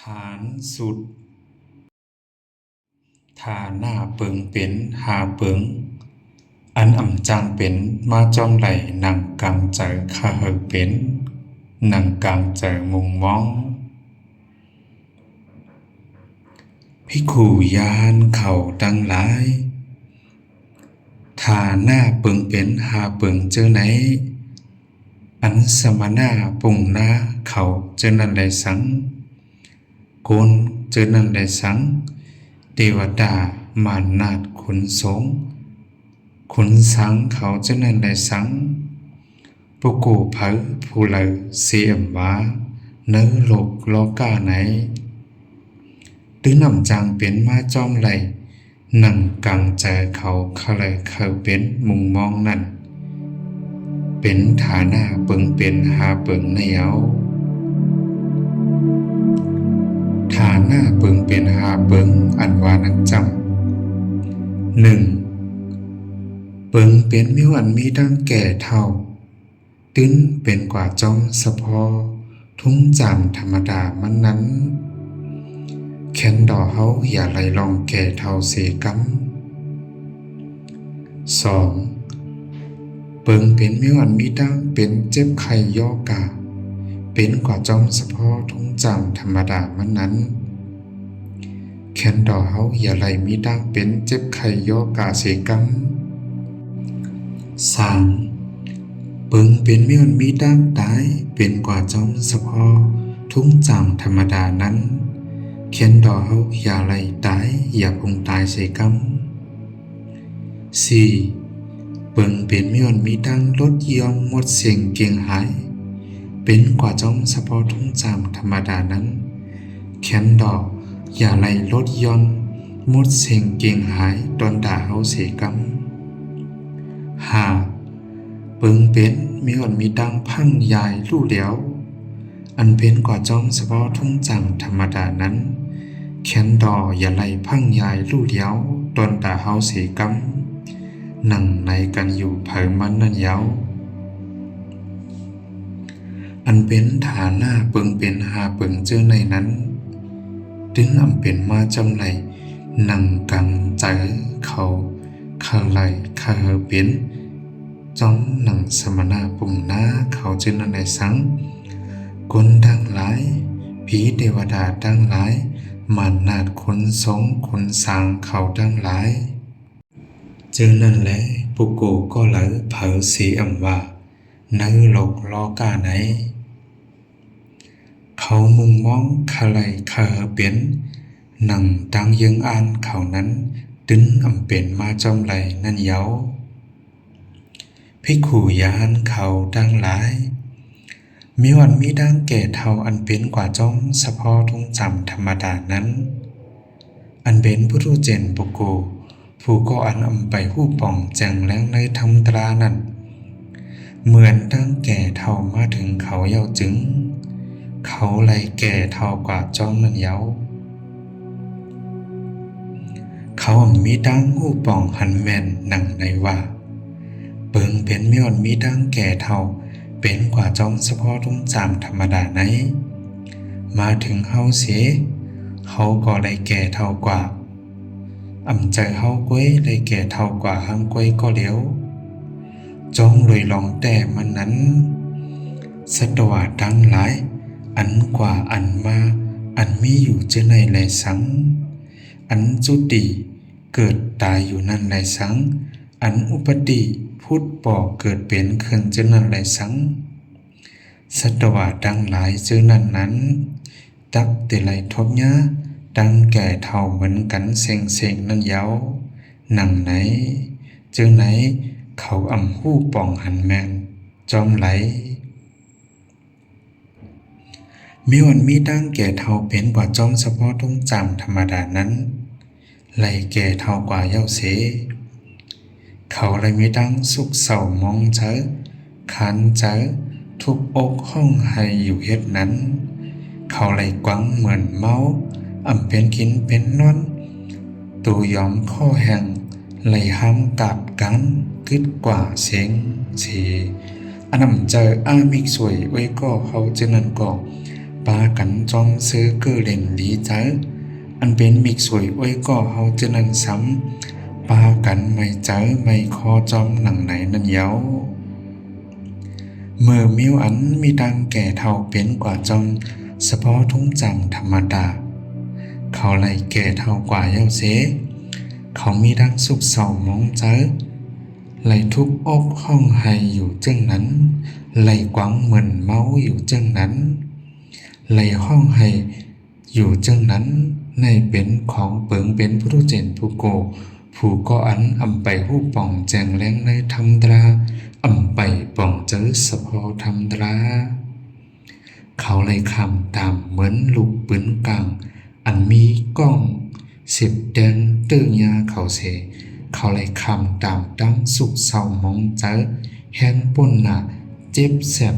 ฐานสุดฐาหน้าเปิงเป็นหาเปิงอันอ่ำจางเป็นมาจอมไหลหนังกลางเจอคาเฮเป็นหนังกลางเจอมุงมองภิกขุยานเขาดังหลายฐาหน้าเปิงเป็นหาเปิงเจอไหนอันสมณะปุ่งหน้าเขาเจอนันได้สังโกนเจอนันได้สังเทวดามานาฏขุนสงขุนสังเขาเจอนันได้สังปุกูเผอผู้เลอเสียมวาเนื้อโลกโลกาไหนตึงนำจางเป็นมาจอมไหลหนังกังใจเขาเขาเลยเขาเป็นมุงมองนั่นเป็นฐานะเปิงเป็นหาเปิงในเอาฐานะเปิงเป็นหาเปิงอันวานังจำหนึ่งเปิงเป็นมิวอันมีดังแก่เท่าตื้นเป็นกว่าจอมสะพอทุ่งจามธรรมดามันนั้นแค้นดอเฮาอย่าไหลลองแก่เท่าเสกำสองเปิงเป็นมิวอันมีดังเป็นเจ็บไข้ย่อกาเป็นกว่าจอมสะพอทุ่งจามธรรมดามันนั้นแค้นดอเฮาอย่าไหลมีดังเป็นเจ็บไข้ย่อกาเสกำสามเปิงเป็นมิวอันมีดังตายเป็นกว่าจอมสะพอทุ่งจามธรรมดานั้นแค้นดอเฮาอย่าไหลตายอย่าคงตายเสกำสี่เปิงเป็นมิวอันมีดังลดยอมหมดเสียงเกียงหายเป็นกว่าจอมสะพอทุ่งจามธรรมดานั้นแค้นดออย่าไหลลดยอมหมดเสียงเกียงหายตอนด่าเฮาเสกำห้าเปิงเป็นมิวอันมีดังพังยายลู่เหลียวอันเป็นกว่าจอมสะพอทุ่งจามธรรมดานั้นแค้นดออย่าไหลพังยายลู่เหลียวตอนด่าเฮาเสกำนั่งในกันอยู่เผยมันนั่นเย้าอันเป็นฐานะเปิงเป็นหาเปิงเจอในนั้นถึงอำเป็นมาจำไหลนั่งกังใจเขาคาไหลคาเฮเป็นจอมหนังสมณะปุ่งหน้าเขาเจอนันในสังคนดังหลายผีเทวดาดังหลายมานนาฏคนสงคนสางเขาดังหลายเจอนั่นแหละปุโกก็ไหลเผอสีอำว่าในโลกลอกาไหนเขามุงมองคาไหลคาเป็นหนังดังยังอ่านเขานั้นตึงอำเป็นมาจอมไหลนั่นเย้าภิกขุยานเขาดังหลายมีวันมีดังแก่เท่าอันเป็นกว่าจอมสะพอทุ่งจำธรรมดานั้นอันเป็นผู้รู้เจนปุโกผู้ก็อันอำไปผู้ป่องแจงแรงในธรรมตรานั้นเหมือนดังแก่เท่ามาถึงเขาเย้าจึงเขาไหลแก่เท่ากว่าจอมนั้นเย้าเขามีดังผู้ป่องหันแม่นหนังในว่าเปิงเป็นมิวอันมีดังแก่เท่าเป็นกว่าจอมเฉพาะทุ่งจามธรรมดาไหนมาถึงเฮาเสียเฮาก็ไหลแก่เท่ากว่าอำใจเฮาก้วยไหลแก่เท่ากว่าหังก้วยก็เหลียวจองเลยลองแต่มันนั้นสัตวาดังหลายอันกว่าอันมาอันมีอยู่เจในไหลสังอันจุติเกิดตายอยู่นั่นไหลสังอันอุปติพุทธป่อเกิดเป็นเคินเจนั่นไหลสังสัตวาดังหลายเจอนั่นนั้นตักเตไหลทบยะดังแก่เท่าเหมือนกันเซ็งนั่นเย้าหนังไหนเจอไหนเขาอ่ำหู้ป่องหันแมงจอมไหลมีวันมีดังแก่เท่าเป็นกว่าจอมเฉพาะทุ่งจามธรรมดานั้นไหลแก่เท่ากว่าเย้าเสเขาเลยมีดังสุขเศร้ามองเจอขันเจอทุบอกห้องให้อยู่เฮ็ดนั้นเขาเลยกวังเหมือนเมาอ่ำเป็นกินเป็นนอนตัวยอมข้อแห่งไหลห้ามกับกันกึดกว่าเสียงสีอันนำเจออามิกสวยไว้ก็เขาเจนันก็ ปากันจอมซื้อเกือเล่นดีเจออันเป็นมิกสวยอ้วยก่อเฮาจะนั่นซ้ำปากันไม่เจอไม่คอจอมหนังไหนนั่นเย้าเมื่อมิวอันมีดังแก่เท่าเป็นกว่าจอมเฉพาะทุ่งจำธรรมดาเขาไล่แก่เท่ากว่าเย้าเสเขามีดังสุขเศร้ามองเจอไหลทุกอกห้องไห้อยู่จึงนั้นไหลกวังเหมือนเมาอยู่จึงนั้นไหลห้องไห้อยู่จึงนั้นในเป็นของเปิงเป็นผู้รู้เจนผู้โกผู้ก็อันอำไปผู้ป่องแจงแรงในธรรมดาอำไปป่องเจอสะพอธรรมดาเขาไหลคำตามเหมือนลูกปืนกลางอันมีกล้องสิบแดงตื้อยาเขาเสเขาไหลคำตามตั้งสุขเศร้ามองเจอแห้งป่นหนาเจ็บแสบ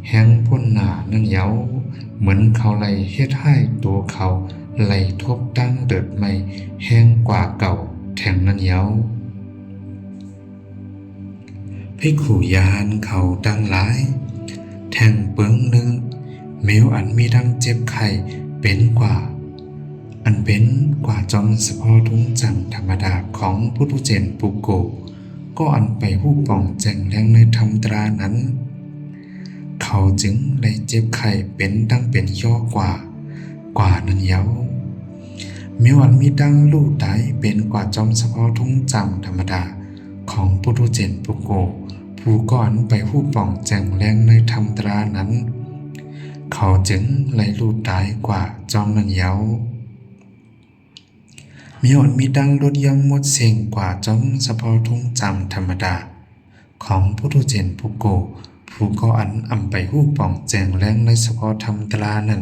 แห้งป่นหนานั่นเย้าเหมือนเขาไหลเฮ็ดให้ตัวเขาไหลทบตั้งเดิดใหม่แห้งกว่าเก่าแทงนั่นเย้าภิกขุยานเขาดังหลายแทงเปิงหนึ่งเมวอันมีดังเจ็บไข้เป็นกว่าอันเป็นกว่าจอมเฉพาะทุ่งจังธรรมดาของพุทธเจนปุโกก็อันไปหู้ป่องแจงแรงในธรรมตรานั้นเขาจึงได้เจ็บไข้เป็นดังเป็นย่อกว่านั้นเย้ามีวันมีดังลู่ไตเป็นกว่าจอมเฉพาะทุ่งจำธรรมดาของปุถุเจนปุโกผู้ก่อนไปหู้ป่องแจงแรงในธรรมตรานั้นเขาจึงไล่ลู่ไตกว่าจอมนั้นเย้ามีวันมีดังลดย่อมหมดเสียงกว่าจอมเฉพาะทุ่งจำธรรมดาของปุถุเจนปุโกผู้ก็อันอำไปหู้ป่องแจงแรงในเฉพาะธรรมตรานั้น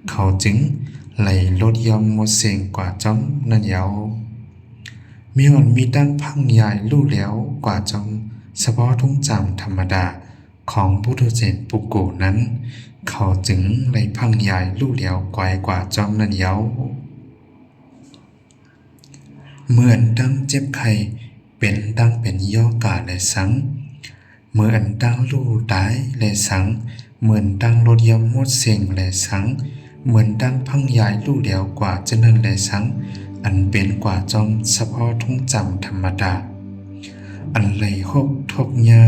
เขาจึงไหลลดย่อมหมดเสียงกว่าจอมนั่นเย้ามีวันมีดังพังใหญ่ลู่แล้วกว่าจอมเฉพาะทุ่งจำธรรมดาของพุทธเจนปุโกนั้นเขาจึงไหลพังใหญ่ลู่แล้วกว่าจอมนั่นเย้าเหมือนดังเจ็บไข้เป็นดังเป็นย่อกาและสังเหมือนดังลู่ตายและสังเหมือนดังลดย่อมหมดเสียงและสังเหมือนดังพังใหญ่ลู่แล้วกว่าจะนั่นและสังอันเป็นกว่าจอมเฉพาะทุ่งจำธรรมดาอันไหลหกทบยา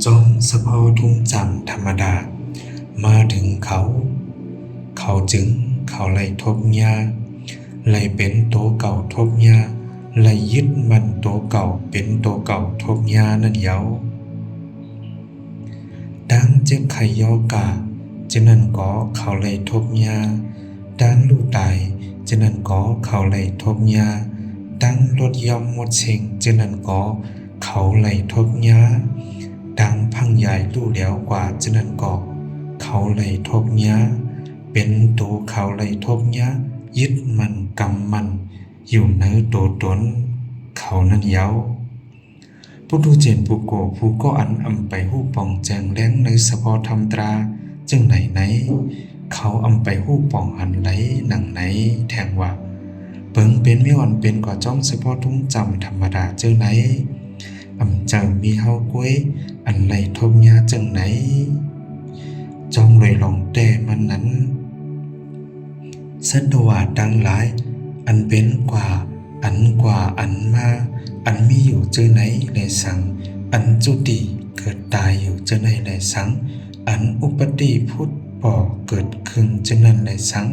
จอมเฉพาะทุ่งจำธรรมดามาถึงเขาจึงเขาไหลทบยาไหลเป็นโตเก่าทบยาไหลยึดมันโตเก่าเป็นโตเก่าทบยานั่นเย้าดังเจ็บไข้ย่อกาฉะนั้นก็เขาไหลทบยาดังลู่ตายฉะนั้นก็เขาไหลทบยาดังลดย่อมหมดเชิงฉะนั้นก็เขาไหลทบยาดังพังใหญ่ลู่แล้วกว่าฉะนั้นก็เขาไหลทบยาเป็นตัวเขาไหลทบยายึดมันกำมันอยู่ในตัวตนเขานั้นเย้าปุถุเจนปุโกผู้ก็อันอำไปหู้ป่องแจงแรงในเฉพาะธรรมตราจึงไหนเขาอำไปหู้ป่องหันไหลหนังไหนแทงว่าเปิงเป็นมีอ่อนเป็นกว่าจ้อมเฉพาะทุ่งจำธรรมดาเจ้าไหนอำจังมีเฮากล้วยอันไหลทบยาจังไหนจอมเลยลองแต่มันนั้นสัตวาดังหลายอันเป็นกว่าอันมาอันมีอยู่เจอไหนในสังอันจุติเกิดตายอยู่เจอไหนในสังอันอุปติพุทธป่อเกิดขึ้นเจอนั้นในสัง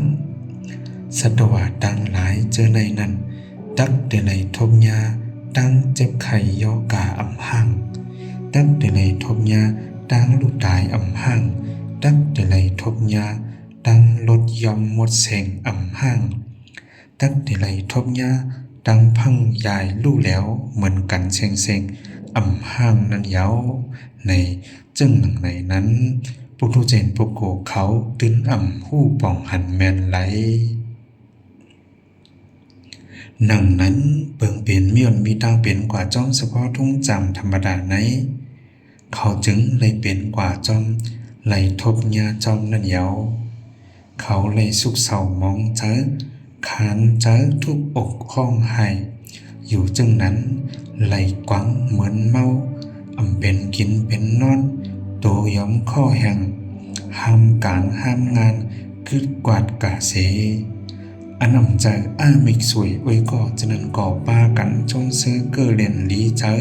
สัตวาดังหลายเจอในนั้นตักแต่ในทบยาตั้งเจ็บไข้ย่อกาอำห่างตักแต่ในทบยาตั้งลูกตายอำห่างตักแต่ในทบยาตั้งลดย่อมหมดเสียงอำห่างตักแต่ในทบยาตั้งพังใหญ่ลู่แล้วเหมือนกันเซ็งอำห่างนั้นเย้าในจึงหนังในนั้นปุถุเจนปุโกเขาตื้นอำหู้ป่องหันแมนไหลหนังนั้นเปิงเป็นมีอนมีตั้งเป็นกว่าจ้อมเฉพาะทุ่งจำธรรมดาไหนเขาจึงเลยเป็นกว่าจ้อมไหลทบยาจ้อมนั่นเย้าเขาเลยสุขเศร้ามองเจอขานเจอทุกอกห้องไห้อยู่จึงนั้นไหลกวังเหมือนเมาอำเป็นกินเป็นนอนโตย้อมข้อแห่ง ห้ามกลางห้ามงานกึดกวาดกะเสอันอำใจมิกสวยอวยก่อจะนันก่อป้ากันจงซื้อเกอเลียนลีเจอ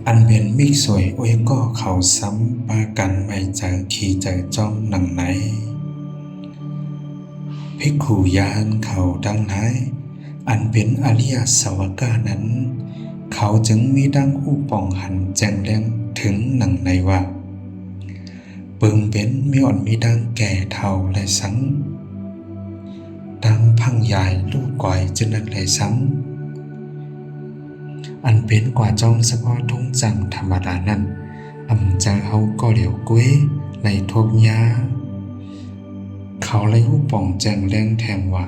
อันเป็นมิกสวยอวยก่อเขาซ้ำป้ากันไม่เจอขี่เจอจ้อมหนังไหนภิกขุยานเขาดังไหนอันเป็นอริยสาวกานั้นเขาจึงมีดังผู้ปองหันแจ้งแรงถึงหนังในว่าเปิงเป็นมีอ่อนมีดังแก่เท่าและสังดังพังยายลูกก่อยจึงนั้นและสังอันเป็นกว่าจอมเฉพาะทุ่งจำธรรมดานั้นใจเขาก็เหลียวกุ้ยในทบยาเขาเลยหูป่องแจงแรงแทงว่า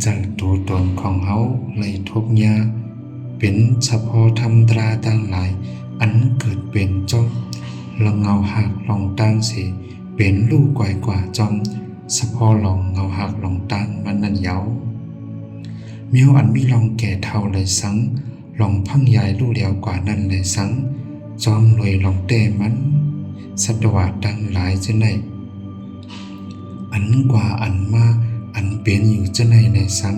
ใจตัวตนของเขาเลยทบยาเป็นเฉพาะธรรมตราต่างหลายอันเกิดเป็นจอมลองเงาหักลองตั้งสิเป็นลูกก่อยกว่าจอมเฉพาะลองเงาหักลองตั้งมันนั่นเย้าเมียวอันมีลองแก่เท่าเลยสังลองพังยายลู่เดียวกว่านั้นเลยสังจอมรวยลองเตมันสัตวะดังหลายจะไหนอันกว่าอันมาอันเป็นอยู่จะไหนในสัง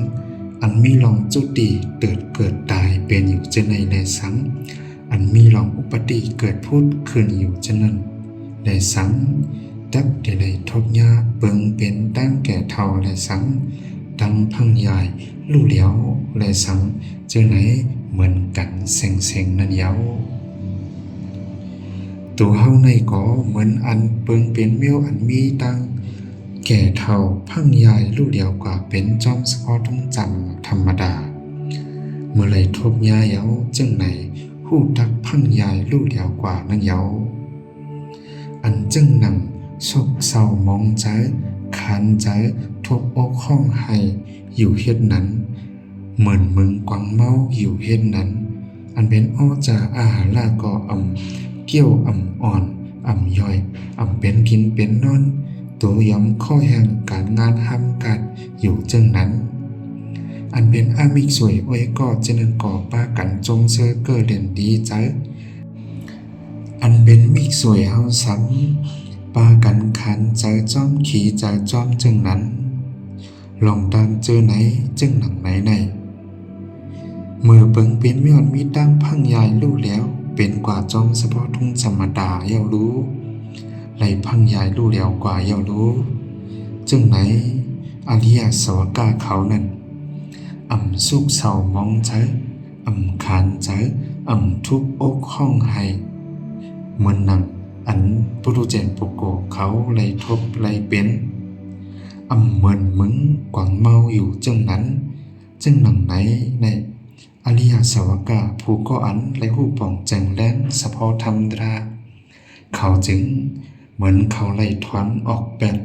อันมีลองจุติเกิดตายเป็นอยู่จะไหนในสังอันมีลองอุปติเกิดพูดคืนอยู่จะนั้นในสังดักเดลัยทบยาเปิงเป็นตั้งแก่เท่าและสังดังพังยายลู่เหลียวและสังเจอไหนเหมือนกันเซ็งนั่นเย้าตัวเฮาในก็เหมือนอันเปิงเป็นเมียวอันมีตั้งแก่เท่าพังยายลู่เหลียวกว่าเป็นจอมเฉพาะต้องจำธรรมดาเมื่อไรทบยาเย้าจึงไหนหู้ทักพังยายลู่เหลียวกว่านั่นเย้าอันจึงนำโศกเศร้ามองใจคันใจทบอกห้องให้อยู่เฮ็ดนั้นเหมือนมึงกวางเมาอยู่เฮ็ดนั้นอันเป็นอ้อจาอาหารลาก็เกี่ยวอ่อนย่อยเป็นกินเป็นนอนตัวยำข้อแห่งการงานห้ำกัดอยู่จึงนั้นอันเป็นมิกสวยอวยก็จะนันก่อป้ากันจงเชื่อเกิดเด่นดีใจอันเป็นมิกสวยเฮาซ้ำป้ากันคันใจจ้อมขี่ใจจ้อมจึงนั้นลองดังเจอไหนจึงหนังไหนเมื่อเปิงเป็นมีอ่อนมีตั้งพังยายลู่แล้วเป็นกว่าจอมเฉพาะทุ่งธรรมดาเย้ารู้ไหลพังยายลู่แล้วกว่าเย้ารู้จึงไหนอริยสาวกาเขานั้นสุกเศร้ามองใจคานใจทุบอกห้องให้เหมือนหนังอันปุถุเจนปุโกเขาเลยทบเลยเป็นเหมือนมึงกวางเมาอยู่จึงนั้นจึงหนังไหนในอริยสาวกาผู้ก็อันและผู้ป่องแจงแรงเฉพาะธรรมดาเขาจึงเหมือนเขาไล่ถอนออกแบบ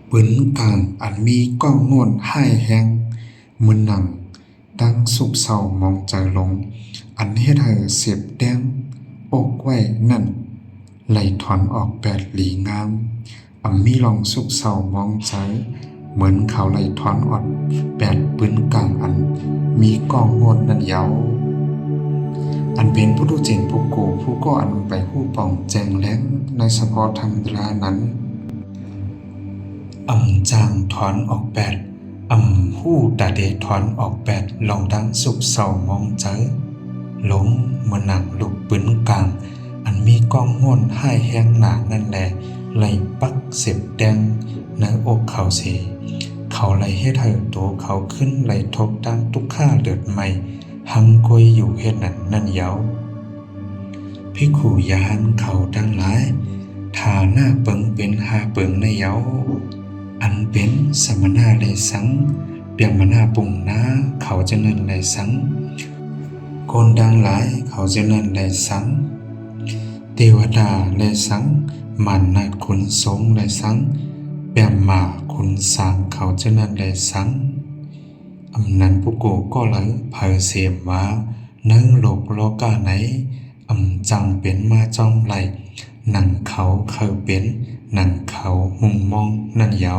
ปืนกลางอันมีก้องโง่นให้แหงมือหนังตั้งสุกเศร้ามองใจลงอันเฮ็ดให้เสียบแดงอกไว้นั่นไหลถอนออกแบบหลีงามมีลองสุกเศร้ามองใจเหมือนเขาไหลถอนออกแบบปืนกลางอันมีก้องโง่นนั่นเย้าอันเป็นผู้ดูเจนผู้โกผู้ก็อันไปผู้ป่องแจงแล้งในเฉพาะธรรมดานั้นจางถอนออกแบบหู้ตาเดถอนออกแบบลองดังสุกเศร้ามองใจหลงเมื่อหนังลุกปืนกลางอันมีก้องโง่นให้แห้งหนานั่นแหละไหลปักเสียบแดงในอกเขาเสเขาไหลเฮ็ดให้ตัวเขาขึ้นไหลทบดังทุกข้าเลือดใหม่หังกยอยู่เฮ็ดนั่นเย้าภิกขุยานเขาดังหลายฐาหน้าเปิงเป็นหาเปิงในเย้าอันเป็นสมณะเลยสังเปียงมนาปุ่งนาเขาจะนั่นเลยสังคนดังหลายเขาจะนั่นเลยสังเทวดาเลยสังมันนาดคุณสงเลยสังเปียงมาคุณสังเขาจะนั่นเลยสังนันปุโกก็เลยเผยเสียมว่าเนื้อโลกโลกาไหนจังเป็นมาจอมไหลหนังเขาเคยเป็นหนังเขามุงมองนั่นเย้า